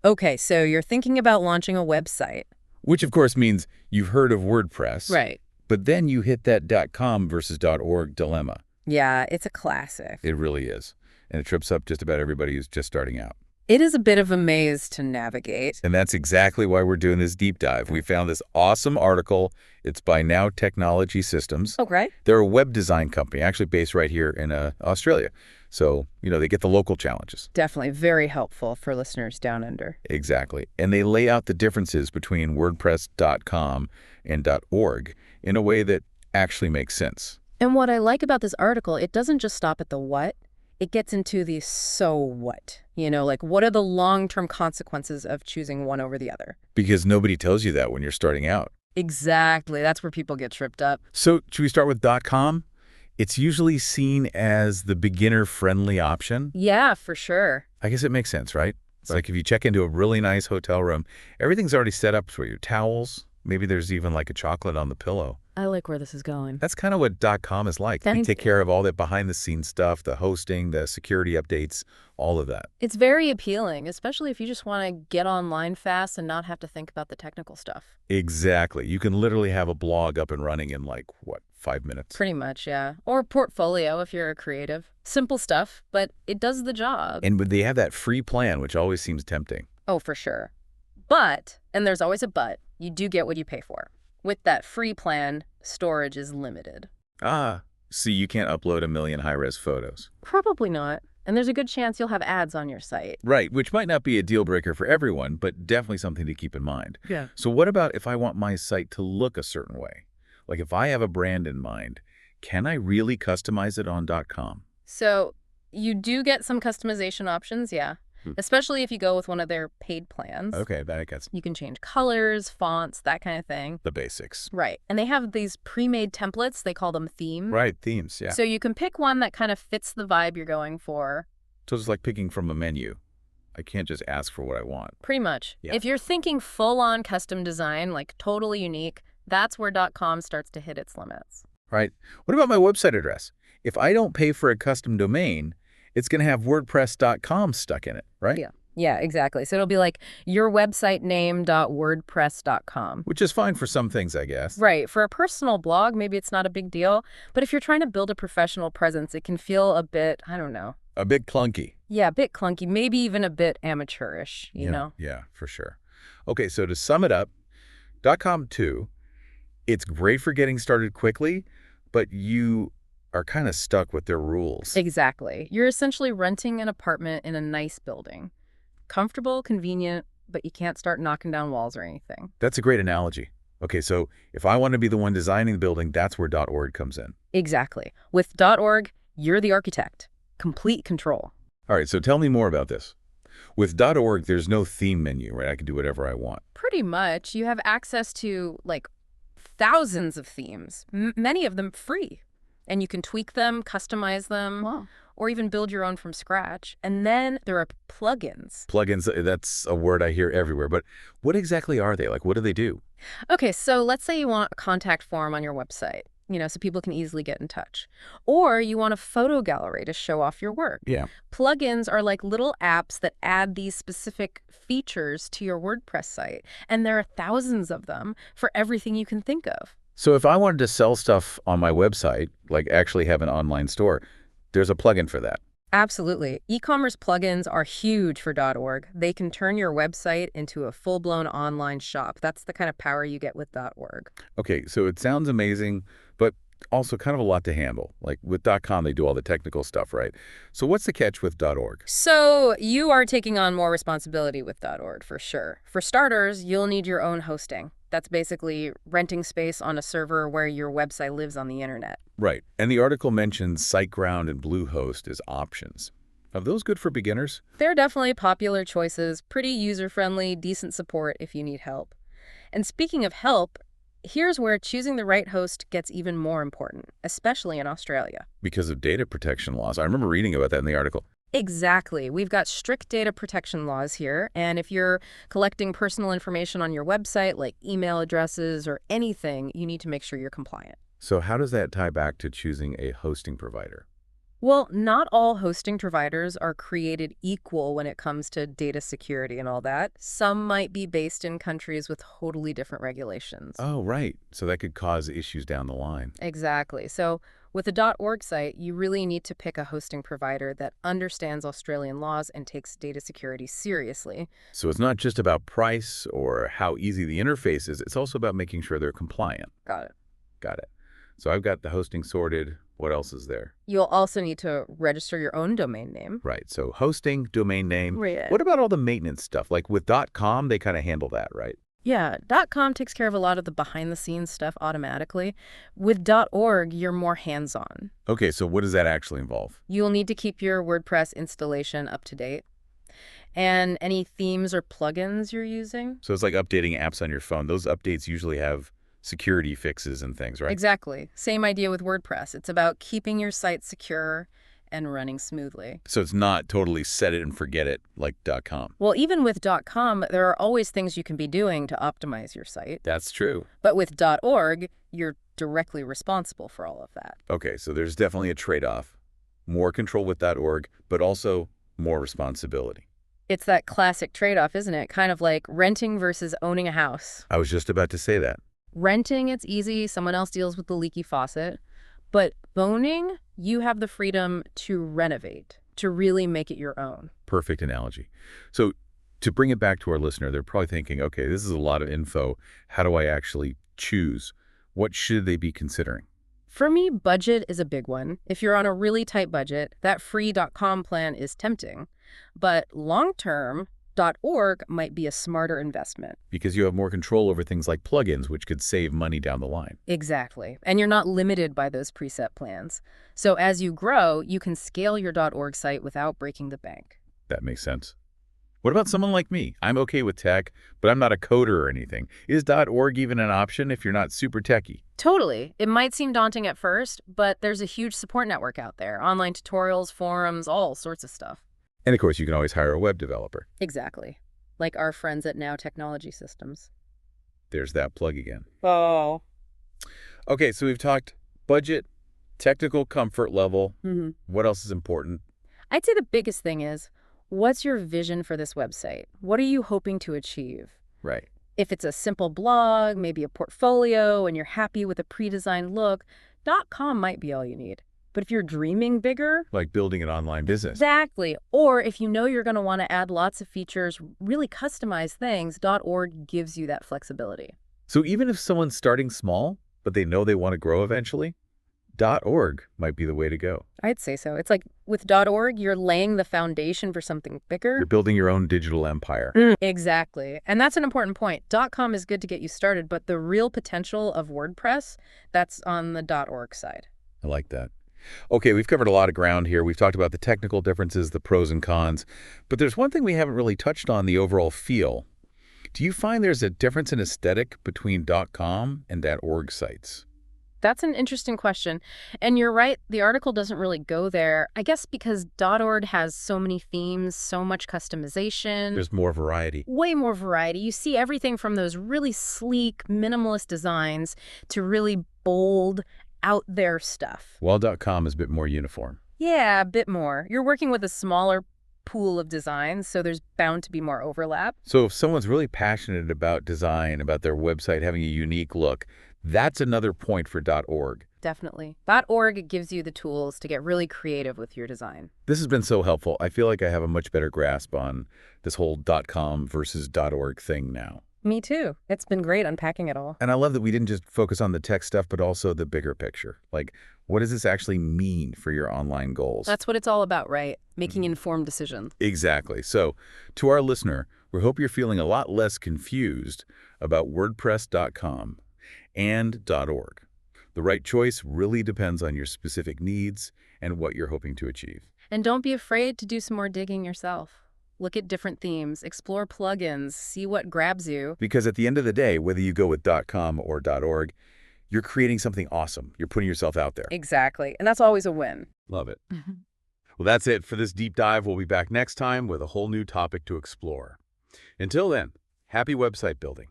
Okay, so you're thinking about launching a website. Which, of course, means you've heard of WordPress. Right. But then you hit that .com versus .org dilemma. Yeah, it's a classic. It really is. And it trips up just about everybody who's just starting out. It is a bit of a maze to navigate. And that's exactly why we're doing this deep dive. We found this awesome article. It's by Now Technology Systems. Okay. They're a web design company, actually based right here in Australia. So, they get the local challenges. Definitely very helpful for listeners down under. Exactly. And they lay out the differences between WordPress.com and .org in a way that actually makes sense. And what I like about this article, it doesn't just stop at the what. It gets into the so what. Like what are the long-term consequences of choosing one over the other? Because nobody tells you that when you're starting out. Exactly. That's where people get tripped up. So should we start with .com? It's usually seen as the beginner-friendly option. Yeah, for sure. I guess it makes sense, right? It's like if you check into a really nice hotel room, everything's already set up for you. Towels, maybe there's even like a chocolate on the pillow. I like where this is going. That's kind of what .com is like. They take care of all that behind-the-scenes stuff, the hosting, the security updates, all of that. It's very appealing, especially if you just want to get online fast and not have to think about the technical stuff. Exactly. You can literally have a blog up and running in 5 minutes? Pretty much, yeah. Or portfolio if you're a creative. Simple stuff, but it does the job. And they have that free plan, which always seems tempting. Oh, for sure. But, and there's always a but, you do get what you pay for. With that free plan, storage is limited. So you can't upload 1 million high-res photos. Probably not. And there's a good chance you'll have ads on your site. Right, which might not be a deal breaker for everyone, but definitely something to keep in mind. Yeah. So what about if I want my site to look a certain way? Like if I have a brand in mind, can I really customize it on .com? So you do get some customization options, yeah. Especially if you go with one of their paid plans. Okay, that gets You can change colors, fonts, that kind of thing. the basics. Right. And they have these pre-made templates. They call them themes. Right, themes, yeah. So you can pick one that kind of fits the vibe you're going for. So it's like picking from a menu. I can't just ask for what I want. Pretty much. Yeah. If you're thinking full-on custom design, like totally unique, that's where .com starts to hit its limits. Right. What about my website address? If I don't pay for a custom domain, it's going to have WordPress.com stuck in it, right? Yeah. Yeah, exactly. So it'll be like your website name.wordpress.com. Which is fine for some things, I guess. Right. For a personal blog, maybe it's not a big deal. But if you're trying to build a professional presence, it can feel a bit, I don't know. A bit clunky. Yeah, a bit clunky, maybe even a bit amateurish, you know? Yeah, for sure. Okay, so to sum it up, .com too, it's great for getting started quickly, but you are kind of stuck with their rules. Exactly. You're essentially renting an apartment in a nice building. Comfortable, convenient, but you can't start knocking down walls or anything. That's a great analogy. Okay, so if I want to be the one designing the building, that's where .org comes in. Exactly. With .org, you're the architect. Complete control. All right, so tell me more about this. With .org, there's no theme menu, right? I can do whatever I want. Pretty much. You have access to, thousands of themes, many of them free. And you can tweak them, customize them, or even build your own from scratch. And then there are plugins. Plugins, that's a word I hear everywhere. But what exactly are they? What do they do? Okay, so let's say you want a contact form on your website, so people can easily get in touch. Or you want a photo gallery to show off your work. Yeah. Plugins are like little apps that add these specific features to your WordPress site. And there are thousands of them for everything you can think of. So if I wanted to sell stuff on my website, like actually have an online store, there's a plugin for that. Absolutely. E-commerce plugins are huge for .org. They can turn your website into a full-blown online shop. That's the kind of power you get with .org. Okay, so it sounds amazing, but also kind of a lot to handle. Like with .com, they do all the technical stuff, right? So what's the catch with .org? So you are taking on more responsibility with .org, for sure. For starters, you'll need your own hosting. That's basically renting space on a server where your website lives on the internet. Right. And the article mentions SiteGround and Bluehost as options. Are those good for beginners? They're definitely popular choices, pretty user-friendly, decent support if you need help. And speaking of help, here's where choosing the right host gets even more important, especially in Australia. Because of data protection laws. I remember reading about that in the article. Exactly. We've got strict data protection laws here, and if you're collecting personal information on your website, like email addresses or anything, you need to make sure you're compliant. So how does that tie back to choosing a hosting provider? Well, not all hosting providers are created equal when it comes to data security and all that. Some might be based in countries with totally different regulations. Oh, right. So that could cause issues down the line. Exactly. So with a .org site, you really need to pick a hosting provider that understands Australian laws and takes data security seriously. So it's not just about price or how easy the interface is. It's also about making sure they're compliant. Got it. Got it. So I've got the hosting sorted. What else is there? You'll also need to register your own domain name. Right. So hosting, domain name. Right. What about all the maintenance stuff? Like with .com, they kind of handle that, right? Yeah, .com takes care of a lot of the behind-the-scenes stuff automatically. With .org, you're more hands-on. Okay, so what does that actually involve? You'll need to keep your WordPress installation up to date. And any themes or plugins you're using. So it's like updating apps on your phone. Those updates usually have security fixes and things, right? Exactly. Same idea with WordPress. It's about keeping your site secure and running smoothly. So it's not totally set it and forget it like .com. Well, even with .com, there are always things you can be doing to optimize your site. That's true. But with .org, you're directly responsible for all of that. Okay, so there's definitely a trade-off. More control with .org, but also more responsibility. It's that classic trade-off, isn't it? Kind of like renting versus owning a house. I was just about to say that. Renting, it's easy. Someone else deals with the leaky faucet. But owning, you have the freedom to renovate, to really make it your own. Perfect analogy. So to bring it back to our listener, they're probably thinking, okay, this is a lot of info. How do I actually choose? What should they be considering? For me, budget is a big one. If you're on a really tight budget, that free .com plan is tempting. But long-term, .org might be a smarter investment. Because you have more control over things like plugins, which could save money down the line. Exactly. And you're not limited by those preset plans. So as you grow, you can scale your .org site without breaking the bank. That makes sense. What about someone like me? I'm okay with tech, but I'm not a coder or anything. Is .org even an option if you're not super techy? Totally. It might seem daunting at first, but there's a huge support network out there. Online tutorials, forums, all sorts of stuff. And of course, you can always hire a web developer. Exactly. Like our friends at Now Technology Systems. There's that plug again. Oh. Okay, so we've talked budget, technical comfort level. Mm-hmm. What else is important? I'd say the biggest thing is, what's your vision for this website? What are you hoping to achieve? Right. If it's a simple blog, maybe a portfolio, and you're happy with a pre-designed look, .com might be all you need. But if you're dreaming bigger... Like building an online business. Exactly. Or if you know you're going to want to add lots of features, really customize things, .org gives you that flexibility. So even if someone's starting small, but they know they want to grow eventually, .org might be the way to go. I'd say so. It's like with .org, you're laying the foundation for something bigger. You're building your own digital empire. Exactly. And that's an important point. .com is good to get you started, but the real potential of WordPress, that's on the .org side. I like that. Okay, we've covered a lot of ground here. We've talked about the technical differences, the pros and cons, but there's one thing we haven't really touched on, the overall feel. Do you find there's a difference in aesthetic between .com and .org sites? That's an interesting question. And you're right, the article doesn't really go there. I guess because .org has so many themes, so much customization. There's more variety. Way more variety. You see everything from those really sleek, minimalist designs to really bold, out there stuff. While .com is a bit more uniform. Yeah, a bit more. You're working with a smaller pool of designs, so there's bound to be more overlap. So if someone's really passionate about design, about their website having a unique look, that's another point for .org. Definitely. .org gives you the tools to get really creative with your design. This has been so helpful. I feel like I have a much better grasp on this whole .com versus .org thing now. Me too. It's been great unpacking it all. And I love that we didn't just focus on the tech stuff, but also the bigger picture. Like, what does this actually mean for your online goals? That's what it's all about, right? Making informed decisions. Exactly. So, to our listener, we hope you're feeling a lot less confused about WordPress.com and .org. The right choice really depends on your specific needs and what you're hoping to achieve. And don't be afraid to do some more digging yourself. Look at different themes, explore plugins, see what grabs you. Because at the end of the day, whether you go with .com or .org, you're creating something awesome. You're putting yourself out there. Exactly. And that's always a win. Love it. Well, that's it for this deep dive. We'll be back next time with a whole new topic to explore. Until then, happy website building.